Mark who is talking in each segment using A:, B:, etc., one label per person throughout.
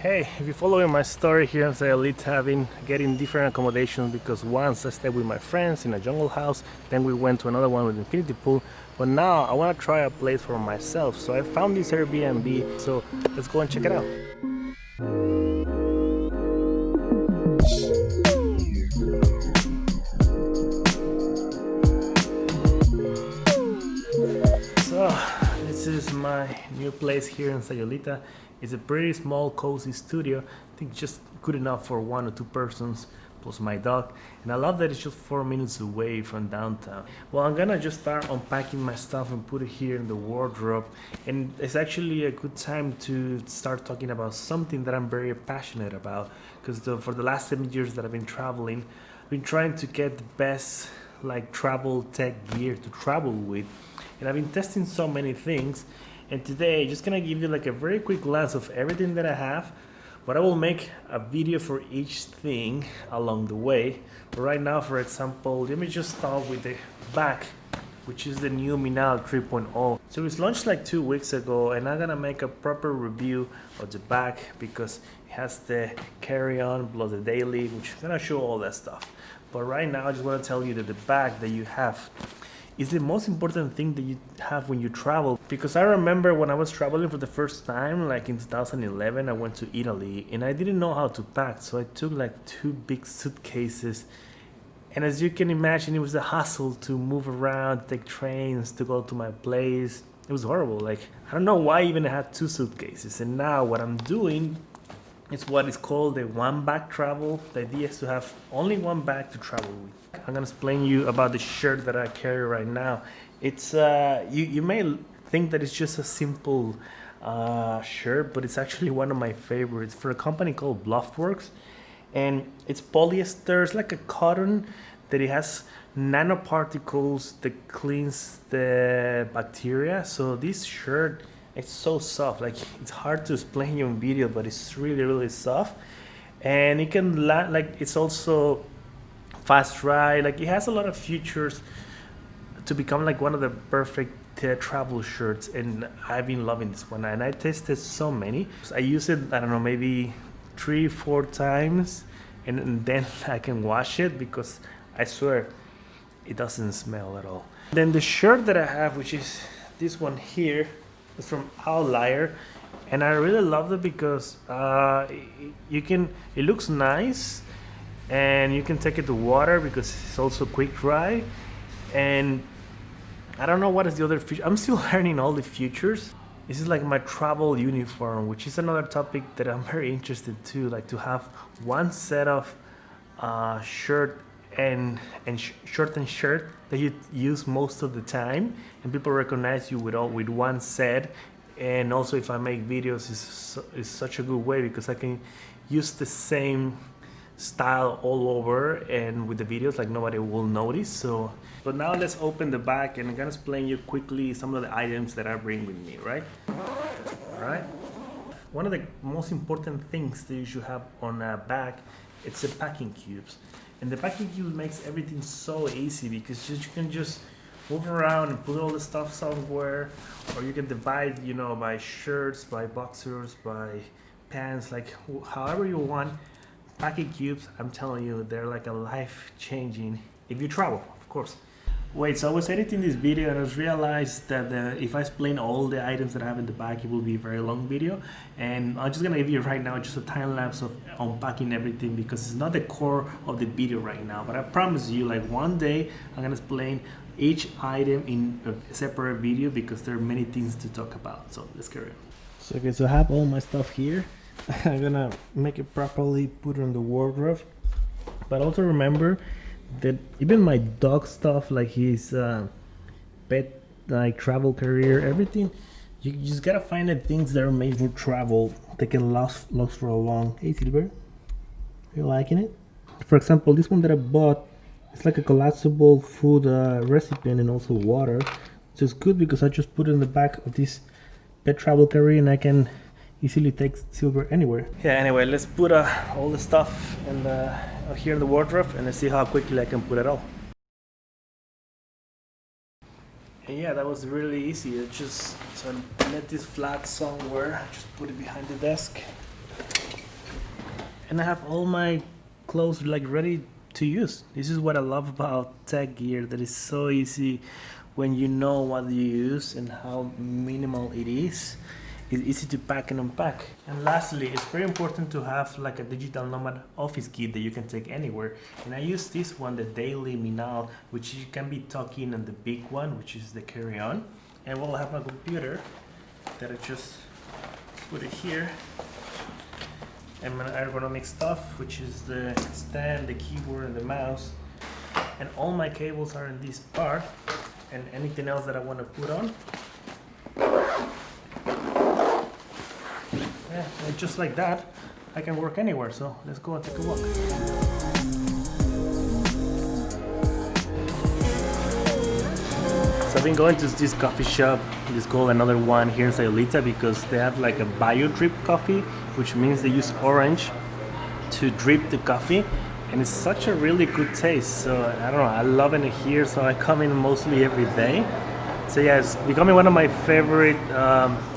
A: Hey, if you're following my story here in Sayulita, I've been getting different accommodations because once I stayed with my friends in a jungle house, then we went to another one with infinity pool, but now I want to try a place for myself. So I found this Airbnb, so let's go and check it out. So this is my new place here in Sayulita. It's a pretty small, cozy studio. I think just good enough for 1 or 2 persons, plus my dog. And I love that it's just 4 minutes away from downtown. Well, I'm gonna just start unpacking my stuff and put it here in the wardrobe. And it's actually a good time to start talking about something that I'm very passionate about. Because for the last 7 years that I've been traveling, I've been trying to get the best like travel tech gear to travel with. And I've been testing so many things. And today, just gonna give you like a very quick glance of everything that I have, but I will make a video for each thing along the way. But right now, for example, let me just start with the bag, which is the new Minal 3.0. So it's launched like 2 weeks ago, and I'm gonna make a proper review of the bag because it has the carry-on plus the daily, which is gonna show all that stuff. But right now, I just wanna tell you that the bag that you have is the most important thing that you have when you travel. Because I remember when I was traveling for the first time, like in 2011, I went to Italy and I didn't know how to pack. So I took like 2 big suitcases. And as you can imagine, it was a hassle to move around, take trains, to go to my place. It was horrible. Like, I don't know why I even had 2 suitcases. And now what I'm doing is what is called the one bag travel. The idea is to have only one bag to travel with. I'm gonna explain you about the shirt that I carry right now. It's you may think that it's just a simple shirt, but it's actually one of my favorites for a company called Bluffworks, and it's polyester. It's like a cotton that it has nanoparticles that cleans the bacteria. So this shirt, it's so soft. Like, it's hard to explain you on video, but it's really soft, and it can like it's also fast dry. Like, it has a lot of features to become like one of the perfect travel shirts, and I've been loving this one, and I tested so many. I use it, I don't know, maybe 3-4 times, and then I can wash it because I swear it doesn't smell at all. Then the shirt that I have, which is this one here, is from Outlier, and I really love it because it looks nice, and you can take it to water because it's also quick dry. And I don't know what is the other feature. I'm still learning all the features. This is like my travel uniform, which is another topic that I'm very interested to, like to have one set of shirt and shirt that you use most of the time, and people recognize you with one set. And also, if I make videos, it's such a good way because I can use the same style all over, and with the videos, like, nobody will notice. So but now let's open the bag, and I'm gonna explain you quickly some of the items that I bring with me, right? All right. One of the most important things that you should have on a bag, it's the packing cubes. And the packing cube makes everything so easy because you can just move around and put all the stuff somewhere, or you can divide, by shirts, by boxers, by pants, like however you want. Packing cubes, I'm telling you, they're like a life-changing if you travel, of course. Wait, so I was editing this video and I just realized that if I explain all the items that I have in the bag, it will be a very long video. And I'm just gonna give you right now just a time lapse of unpacking everything because it's not the core of the video right now. But I promise you, like, one day I'm gonna explain each item in a separate video because there are many things to talk about. So let's carry on. So okay, so I have all my stuff here. I'm gonna make it properly, put it on the wardrobe. But also remember that even my dog stuff, like his pet, like travel carrier, everything, you just gotta find the things that are made for travel that can last for a long. Hey Silver, are you liking it? For example, this one that I bought, it's like a collapsible food recipient and also water. So it's good because I just put it in the back of this pet travel carrier and I can easily take Silver anywhere. Yeah, anyway, let's put all the stuff here in the wardrobe, and let's see how quickly I can put it all. And yeah, that was really easy. I just let this flat somewhere, just put it behind the desk. and I have all my clothes like ready to use. This is what I love about tech gear, that is so easy when you know what you use and how minimal it is. It's easy to pack and unpack. And lastly, it's very important to have like a digital nomad office kit that you can take anywhere. And I use this one, the Daily Minal, which you can be tucked in, and the big one, which is the carry-on. And we'll have my computer that I just put it here. And my ergonomic stuff, which is the stand, the keyboard, and the mouse. And all my cables are in this part, and anything else that I want to put on. Yeah, and just like that, I can work anywhere. So let's go and take a walk. So I've been going to this coffee shop. It's called Another One here in Sayulita because they have like a bio drip coffee, which means they use orange to drip the coffee, and it's such a really good taste. So I don't know, I love it here. So I come in mostly every day. So yeah, it's becoming one of my favorite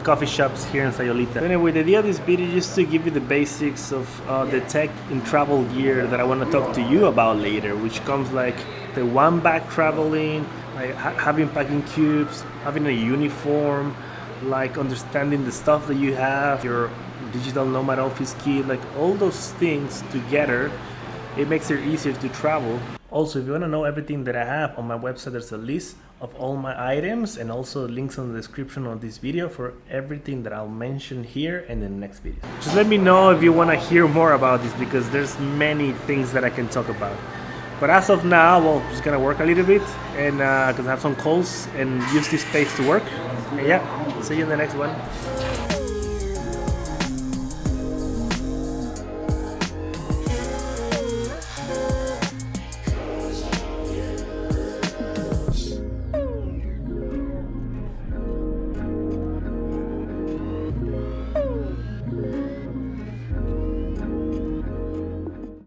A: coffee shops here in Sayulita. So anyway, the idea of this video is just to give you the basics of the tech and travel gear that I want to talk to you about later, which comes like the one bag traveling, like having packing cubes, having a uniform, like understanding the stuff that you have, your digital nomad office kit, like all those things together, it makes it easier to travel. Also, if you want to know everything that I have on my website, there's a list of all my items and also links in the description of this video for everything that I'll mention here and in the next video. Just let me know if you want to hear more about this, because there's many things that I can talk about. But as of now, well, I'm just gonna work a little bit and because I have some calls and use this space to work. And yeah, see you in the next one.